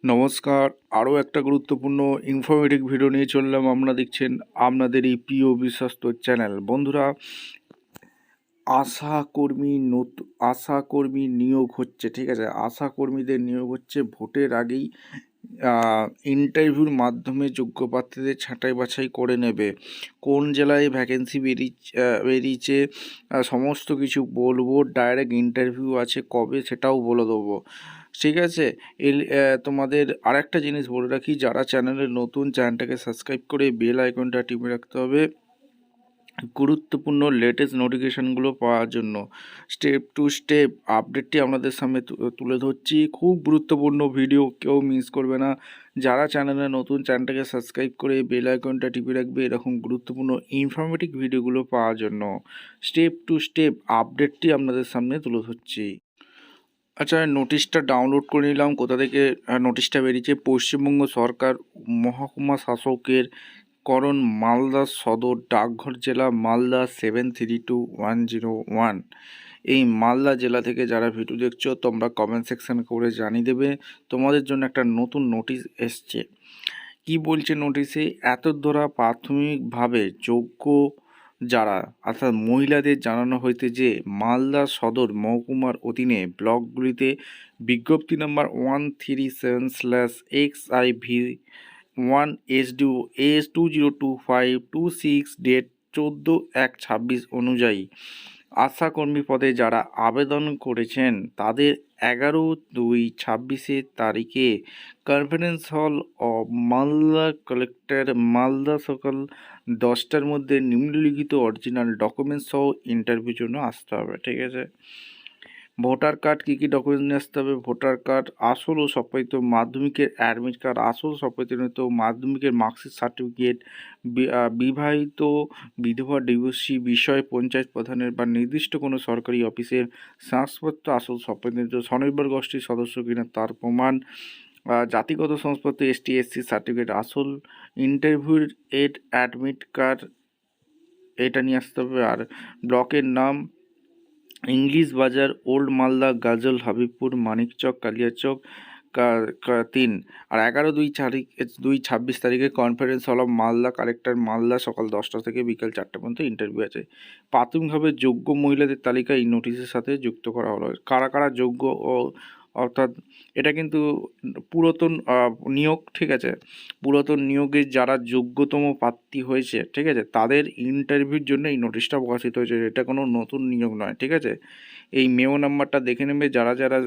নমস্কার, আরও একটা গুরুত্বপূর্ণ ইনফরমেটিভ ভিডিও নিয়ে চললাম। আপনারা দেখছেন আপনাদের এই প্রিয় বিশ্বস্ত চ্যানেল। বন্ধুরা, আশাকর্মী নিয়োগ হচ্ছে, ঠিক আছে। আশাকর্মীদের নিয়োগ হচ্ছে ভোটের আগেই। ইন্টারভিউর মাধ্যমে যোগ্য প্রার্থীদের ছাঁটাই বাছাই করে নেবে। কোন জেলায় ভ্যাকেন্সি বেরিয়েছে সমস্ত কিছু বলবো। ডাইরেক্ট ইন্টারভিউ আছে কবে সেটাও বলে দেবো, ঠিক আছে। তোমাদের আরেকটা জিনিস বলে রাখি, যারা চ্যানেলে নতুন, চ্যানেলটাকে সাবস্ক্রাইব করে বেল আইকনটা টিপে রাখতে হবে গুরুত্বপূর্ণ লেটেস্ট নোটিফিকেশানগুলো পাওয়ার জন্য। স্টেপ টু স্টেপ আপডেটটি আপনাদের সামনে তুলে ধরছি। খুব গুরুত্বপূর্ণ ভিডিও, কেউ মিস করবে না। যারা চ্যানেলে নতুন, চ্যানেলটাকে সাবস্ক্রাইব করে বেল আইকনটা টিপে রাখবে এরকম গুরুত্বপূর্ণ ইনফরমেটিভ ভিডিওগুলো পাওয়ার জন্য। স্টেপ টু স্টেপ আপডেটটি আপনাদের সামনে তুলে ধরছি। আচ্ছা, নোটিশটা ডাউনলোড করে নিলাম। কোথা থেকে নোটিশটা বেরিয়েছে? পশ্চিমবঙ্গ সরকার মহকুমা শাসকের করণ, মালদা সদর ডাকঘর জেলা, মালদা 732101। এই মালদা জেলা থেকে যারা ভিডিও দেখছো তোমরা কমেন্ট সেকশন করে জানিয়ে দেবে। তোমাদের জন্য একটা নতুন নোটিশ এসছে। কি বলছে নোটিশে? এতদ্বারা প্রাথমিকভাবে যোগ্য যারা অর্থাৎ মহিলাদের জানানো হইতে যে মালদা সদর মহকুমার অধীনে ব্লকগুলিতে বিজ্ঞপ্তি নাম্বার 137/XIV 1/S202526 ডেট 14/1/26 অনুযায়ী আশাকর্মী পদে যারা আবেদন করেছেন তাদের 11/2/26 তারিখে conference hall of Malda collector Malda সকাল 10টার মধ্যে নিম্নলিখিত অরিজিনাল ডকুমেন্টস সহ ইন্টারভিউর জন্য আসতে হবে, ঠিক আছে। ভোটার কার্ড, কী কী ডকুমেন্টস নিয়ে আসতে হবে? ভোটার কার্ড, আসল ও সত্যায়িত মাধ্যমিকের অ্যাডমিট কার্ড, আসল সত্যায়িত মাধ্যমিকের মার্কশিট সার্টিফিকেট, বিবাহিত বিধবা ডিভোর্সি বিষয় পঞ্চায়েত প্রধানের বা নির্দিষ্ট কোনো সরকারি অফিসের শংসাপত্র, আসল সত্যায়িত স্বনির্ভর গোষ্ঠীর সদস্য কিনা তার প্রমাণ, জাতিগত শংসাপত্র ST/SC সার্টিফিকেট, আসল ইন্টারভিউর অ্যাডমিট কার্ড, এটা নিয়ে আসতে হবে। আর ব্লকের নাম ইংলিশ বাজার, ওল্ড মালদা, গাজল, হাবিবপুর, মানিকচক, কালিয়াচক 3। আর 11/2/26 তারিখে conference hall of Malda collector Malda সকাল 10টা থেকে বিকাল 4টা পর্যন্ত ইন্টারভিউ আছে। প্রাথমিকভাবে যোগ্য মহিলাদের তালিকা এই নোটিশের সাথে যুক্ত করা হলো। কারা কারা যোগ্য অর্থাৎ এটা কিন্তু পুরাতন নিয়োগ, ঠিক আছে। পুরাতন নিয়োগে যারা যোগ্যতম প্রার্থী হয়েছে, ঠিক আছে, তাদের ইন্টারভিউর জন্য এই নোটিশটা প্রকাশিত হয়েছে। এটা কোনো নতুন নিয়োগ নয়, ঠিক আছে। এই মেও নাম্বারটা দেখে নেবে, যারা যারা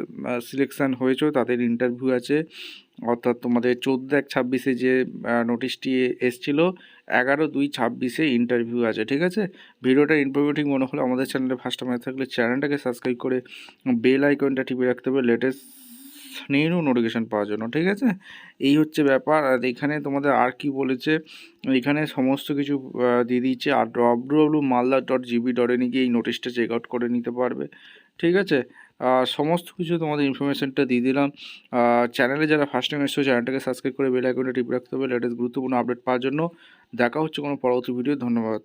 সিলেকশান হয়েছে তাদের ইন্টারভিউ আছে। অর্থাৎ তোমাদের 14/1/26 যে নোটিশটি এসেছিলো 11/2/26 ইন্টারভিউ আছে, ঠিক আছে। ভিডিওটা ইনফরমেটিভ মনে হলে আমাদের চ্যানেলে ফার্স্ট টাইম থাকলে চ্যানেলটাকে সাবস্ক্রাইব করে বেল আইকনটা টিপে রাখতে হবে লেটেস্ট নিউ নোটিফিকেশান পাওয়ার জন্য, ঠিক আছে। এই হচ্ছে ব্যাপার। আর এখানে তোমাদের আর কি বলেছে, এখানে সমস্ত কিছু দিয়ে দিয়েছে। আর www.malda.gb.in গিয়ে এই নোটিশটা চেক আউট করে নিতে পারবে, ঠিক আছে। সমস্ত কিছু তোমাদের ইনফরমেশানটা দিয়ে দিলাম। চ্যানেলে যারা ফার্স্ট টাইম এসেছো চ্যানেলটাকে সাবস্ক্রাইব করে বেল আইকনটা টিপে রাখতে হবে লেটেস্ট গুরুত্বপূর্ণ আপডেট পাওয়ার জন্য। দেখা হচ্ছে কোনো পরবর্তী ভিডিও। ধন্যবাদ।